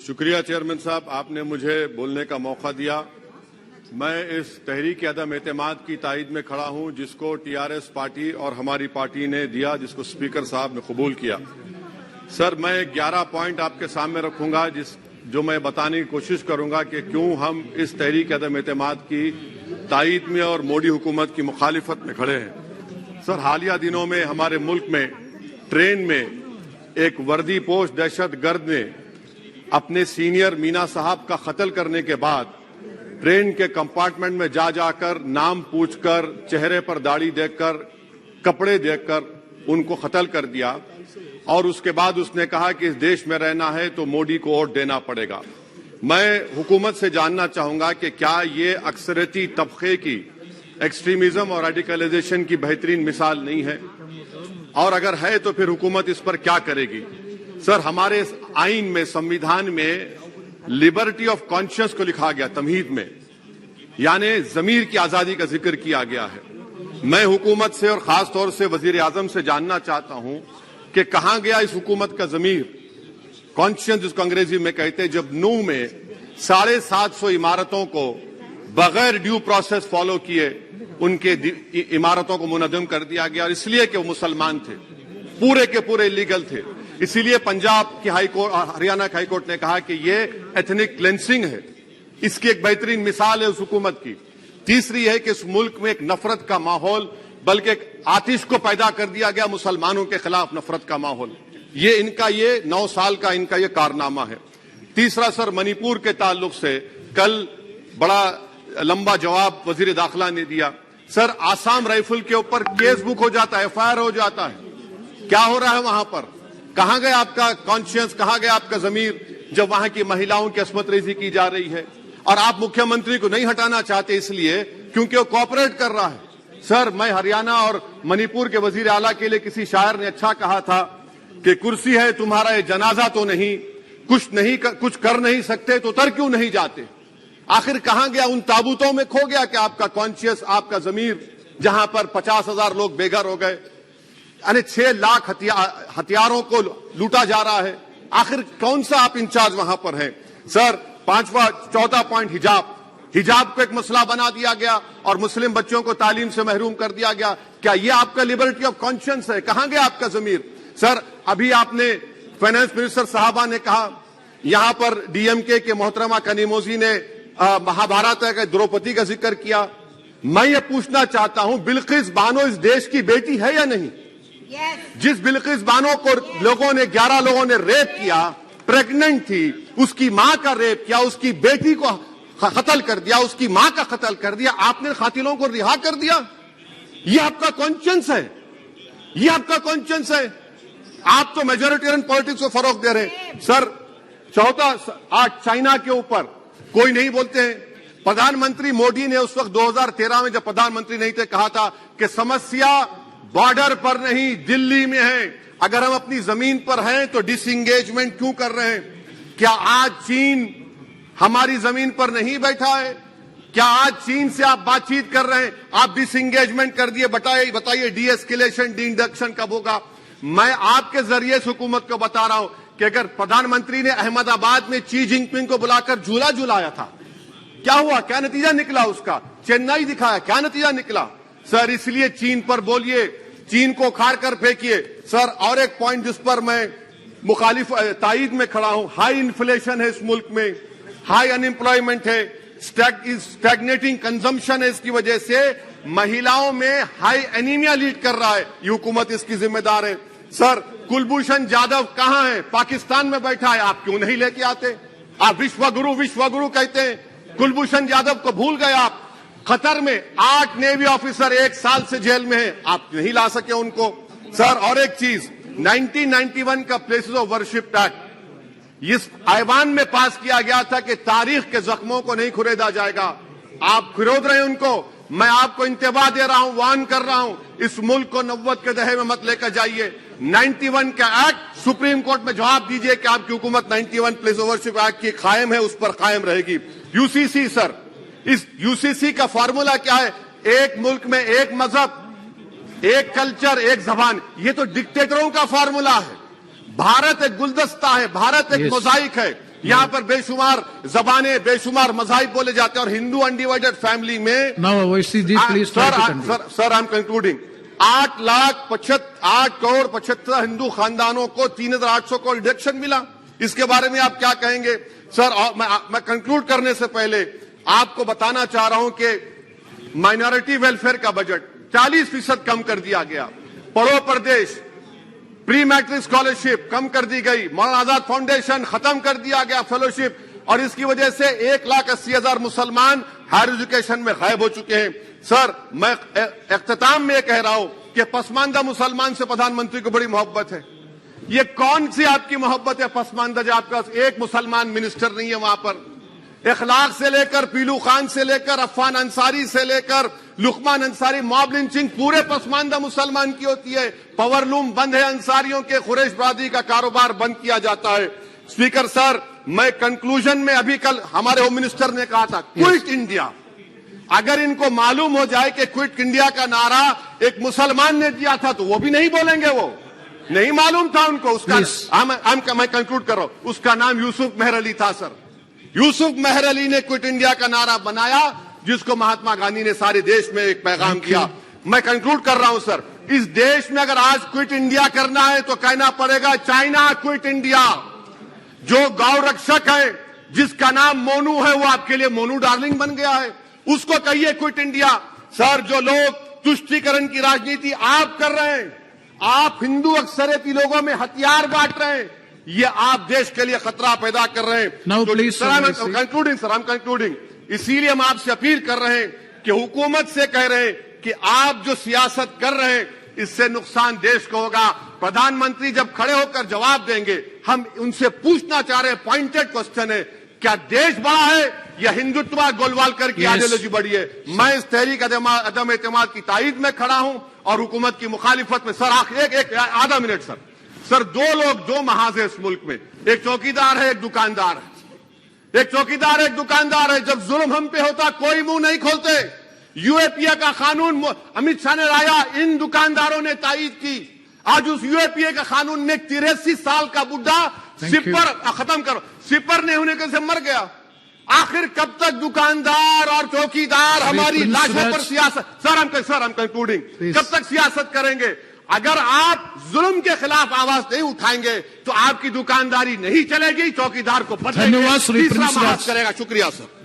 शुक्रिया चेयरमैन साहब, आपने मुझे बोलने का मौका दिया। मैं इस तहरीक अदम एतमाद की तायद में खड़ा हूं जिसको टीआरएस पार्टी और हमारी पार्टी ने दिया, जिसको स्पीकर साहब ने कबूल किया। सर, मैं 11 पॉइंट आपके सामने रखूंगा जो मैं बताने की कोशिश करूंगा कि क्यों हम इस तहरीक अदम एतमाद की तायद में और मोदी हुकूमत की मुखालिफत में खड़े हैं। सर, हालिया दिनों में हमारे मुल्क में ट्रेन में एक वर्दीपोश दहशतगर्द ने अपने सीनियर मीना साहब का कत्ल करने के बाद ट्रेन के कंपार्टमेंट में जाकर नाम पूछकर, चेहरे पर दाढ़ी देखकर, कपड़े देखकर उनको कत्ल कर दिया और उसके बाद उसने कहा कि इस देश में रहना है तो मोदी को वोट देना पड़ेगा। मैं हुकूमत से जानना चाहूंगा कि क्या ये अक्सरती तबके की एक्सट्रीमिज्म और रेडिकलाइजेशन की बेहतरीन मिसाल नहीं है, और अगर है तो फिर हुकूमत इस पर क्या करेगी। सर, हमारे आइन में, संविधान में लिबर्टी ऑफ कॉन्शियस को लिखा गया, तमहीद में, यानी जमीर की आजादी का जिक्र किया गया है। मैं हुकूमत से और खास तौर से वजीर आजम से जानना चाहता हूं कि कहां गया इस हुकूमत का जमीर, कॉन्शियस जिसको अंग्रेजी में कहते हैं, जब नूह में 750 इमारतों को बगैर ड्यू प्रोसेस फॉलो किए उनके इमारतों को मुनज़्ज़म कर दिया गया, और इसलिए कि वो मुसलमान थे, पूरे के पूरे इलीगल थे। इसीलिए पंजाब की हाई कोर्ट, हरियाणा की हाई कोर्ट ने कहा कि ये एथनिक क्लेंसिंग है। इसकी एक बेहतरीन मिसाल है उस हुकूमत की। तीसरी है कि इस मुल्क में एक नफरत का माहौल, बल्कि एक आतिश को पैदा कर दिया गया, मुसलमानों के खिलाफ नफरत का माहौल। ये 9 साल का इनका ये कारनामा है। तीसरा सर, मणिपुर के ताल्लुक से कल बड़ा लंबा जवाब वजीर दाखिला ने दिया। सर, आसाम राइफल के ऊपर केस बुक हो जाता है, एफआईआर हो जाता है। क्या हो रहा है वहां पर? कहां गया आपका कॉन्शियस, कहां गया आपका जमीर, जब वहां की महिलाओं की अस्मत रेजी की जा रही है? और आप मुख्यमंत्री को नहीं हटाना चाहते इसलिए क्योंकि वो कोऑपरेट कर रहा है। सर, मैं हरियाणा और मणिपुर के वजीर आला के लिए किसी शायर ने अच्छा कहा था कि कुर्सी है तुम्हारा ये जनाजा तो नहीं, कुछ कर नहीं सकते तो उतर क्यों नहीं जाते। आखिर कहां गया? उन ताबूतों में खो गया कि आपका कॉन्शियस, आपका जमीर, जहां पर 50,000 लोग बेघर हो गए, यानी 6 लाख हथियारों को लूटा जा रहा है। आखिर कौन सा आप इंचार्ज वहां पर हैं? सर, चौथा पॉइंट, हिजाब को एक मसला बना दिया गया और मुस्लिम बच्चों को तालीम से महरूम कर दिया गया। क्या ये आपका लिबर्टी ऑफ कॉन्शियस है? कहां गया आपका जमीर? सर, अभी आपने फाइनेंस मिनिस्टर साहबा ने कहा, यहां पर डीएमके के मोहतरमा कनीमोजी ने महाभारत के द्रौपदी का जिक्र किया। मैं ये पूछना चाहता हूं, बिल्किस बानो इस देश की बेटी है या नहीं? जिस बिल्किस बानो को 11 लोगों ने रेप किया, प्रेग्नेंट थी, उसकी मां का रेप किया, उसकी बेटी को कत्ल कर दिया, उसकी मां का कत्ल कर दिया, आपने कातिलों को रिहा कर दिया। ये आपका कॉन्शियस है? ये आपका कॉन्शियस है? आप तो मेजोरिटेरियन पॉलिटिक्स को फरोग दे रहे हैं। सर, चौथा, आज चाइना के ऊपर कोई नहीं बोलते हैं। प्रधानमंत्री मोदी ने उस वक्त 2013 में जब प्रधानमंत्री नहीं थे कहा था कि समस्या बॉर्डर पर नहीं, दिल्ली में है। अगर हम अपनी जमीन पर हैं तो डिसएंगेजमेंट क्यों कर रहे हैं? क्या आज चीन हमारी जमीन पर नहीं बैठा है? क्या आज चीन से आप बातचीत कर रहे हैं? आप डिसएंगेजमेंट कर दिए। बताइए डी-एस्केलेशन, डी-इंडक्शन कब होगा? मैं आपके जरिए से हुकूमत को बता रहा हूं कि अगर प्रधानमंत्री ने अहमदाबाद में शी जिनपिंग को बुलाकर झूला झुलाया था, क्या हुआ? क्या नतीजा निकला उसका? चेन्नई दिखाया, क्या नतीजा निकला? सर, इसलिए चीन पर बोलिए, चीन को उखाड़ कर फेंकिए। सर, और एक पॉइंट जिस पर मैं मुखालिफ तायद में खड़ा हूं, हाई इन्फ्लेशन है इस मुल्क में, हाई अनएम्प्लॉयमेंट है, स्टैग्नेटिंग कंजम्पशन है। इसकी वजह से महिलाओं में हाई एनीमिया लीड कर रहा है। ये हुकूमत इसकी जिम्मेदार है। सर, कुलभूषण जाधव कहां है? पाकिस्तान में बैठा है, आप क्यों नहीं लेके आते? आप विश्वगुरु कहते हैं, कुलभूषण जाधव को भूल गए आप। कतर में 8 नेवी ऑफिसर 1 साल से जेल में हैं, आप नहीं ला सके उनको। सर, और एक चीज, 1991 का प्लेसेस ऑफ वर्शिप एक्ट इस ऐवान में पास किया गया था कि तारीख के जख्मों को नहीं खुरेदा जाएगा। आप खुरोद रहे हैं उनको। मैं आपको इंतबाह दे रहा हूं, वार्न कर रहा हूं, इस मुल्क को 90 के दहे में मत लेकर जाइए। 91 का एक्ट सुप्रीम कोर्ट में जवाब दीजिए कि आपकी हुकूमत 91 प्लेस ऑफ वर्शिप एक्ट की कायम है, उस पर कायम रहेगी। यूसीसी, सर, इस यूसीसी का फार्मूला क्या है? एक मुल्क में एक मजहब, एक कल्चर, एक जबान। ये तो डिक्टेटरों का फार्मूला है। भारत एक गुलदस्ता है, भारत एक मोजाइक है। یہاں پر بے شمار زبانیں بے شمار مذاہب بولے جاتے ہیں اور ہندو انڈیوائڈڈ فیملی میں Now, OICG, please try to conclude. Sir I am concluding 8 crore 75 ہندو خاندانوں کو 3,800 کروڑ ڈیڈکشن ملا. اس کے بارے میں آپ کیا کہیں گے سر؟ میں کنکلوڈ کرنے سے پہلے آپ کو بتانا چاہ رہا ہوں کہ مائنورٹی ویلفیئر کا بجٹ 40% کم کر دیا گیا. پڑھو پردیش پری میٹرک اسکالرشپ کم کر دی گئی. مولانا آزاد فاؤنڈیشن ختم کر دیا گیا فیلوشپ. اور اس کی وجہ سے 1,80,000 مسلمان ہائر ایجوکیشن میں غائب ہو چکے ہیں. سر میں اختتام میں یہ کہہ رہا ہوں کہ پسماندہ مسلمان سے پردھان منتری کو بڑی محبت ہے. یہ کون سی آپ کی محبت ہے پسماندہ جو آپ کا ایک مسلمان منسٹر نہیں ہے وہاں پر؟ اخلاق سے لے کر پیلو خان سے لے کر عفان انصاری سے لے کر لقمان انصاری موب لنچنگ پورے پسماندہ مسلمان کی ہوتی ہے. پاور لوم بند ہے انصاریوں کے. قریش برادری کا کاروبار بند کیا جاتا ہے. اسپیکر سر میں کنکلوژن میں ابھی کل ہمارے ہوم منسٹر نے کہا تھا کوئٹ انڈیا. اگر ان کو معلوم ہو جائے کہ کوئٹ انڈیا کا نعرہ ایک مسلمان نے دیا تھا تو وہ بھی نہیں بولیں گے. وہ نہیں معلوم تھا ان کو. اس کا میں کنکلوڈ کر رہا ہوں. اس کا نام یوسف مہر علی تھا. سر یوسف مہر علی نے کوئٹ انڈیا کا نعرہ بنایا جس کو مہاتما گاندھی نے سارے دیش میں ایک پیغام کیا. میں کنکلوڈ کر رہا ہوں سر. اس دیش میں اگر آج کوئٹ انڈیا کرنا ہے تو کہنا پڑے گا چائنا کوئٹ انڈیا. جو گاؤں رکشک ہے جس کا نام مونو ہے وہ آپ کے لیے مونو ڈارلنگ بن گیا ہے. اس کو کہیے کوئٹ انڈیا. سر جو لوگ تشتیکرن کی راجنیتی آپ کر رہے ہیں, آپ ہندو اکثریتی لوگوں میں ہتھیار بانٹ رہے ہیں, یہ آپ دیش کے لیے خطرہ پیدا کر رہے ہیں. Now, please, کنکلوڈنگ اسی لیے ہم آپ سے اپیل کر رہے ہیں کہ حکومت سے کہہ رہے ہیں کہ آپ جو سیاست کر رہے ہیں اس سے نقصان دیش کو ہوگا. پردھان منتری جب کھڑے ہو کر جواب دیں گے ہم ان سے پوچھنا چاہ رہے ہیں, پوائنٹڈ کوسچن ہے, کیا دیش بڑا ہے یا ہندوتوا گولوالکر کی آئیڈیالوجی بڑی ہے؟ میں اس تحریک عدم اعتماد کی تائید میں کھڑا ہوں اور حکومت کی مخالفت میں. سر ایک آدھا منٹ سر. سر دو محاذ ہے اس ملک میں. ایک چوکیدار ہے, ایک دکاندار ہے. ایک چوکیدار ہے, ایک دکاندار ہے. جب ظلم ہم پہ ہوتا کوئی منہ نہیں کھولتے. یو اے پی اے کا قانون امت شاہ نے لایا, ان دکانداروں نے تائید کی. آج اس یو اے پی اے کا قانون میں 83 سال کا بڈھا سپر نہیں ہونے کے سے مر گیا. آخر کب تک دکاندار اور چوکیدار ہماری لاشوں پر سیاست؟ سر ہم کنکلوڈنگ کب تک سیاست کریں گے؟ اگر آپ ظلم کے خلاف آواز نہیں اٹھائیں گے تو آپ کی دکانداری نہیں چلے گی, چوکیدار کو بدلیں گے, تیسرا محاذ کرے گا. شکریہ سر.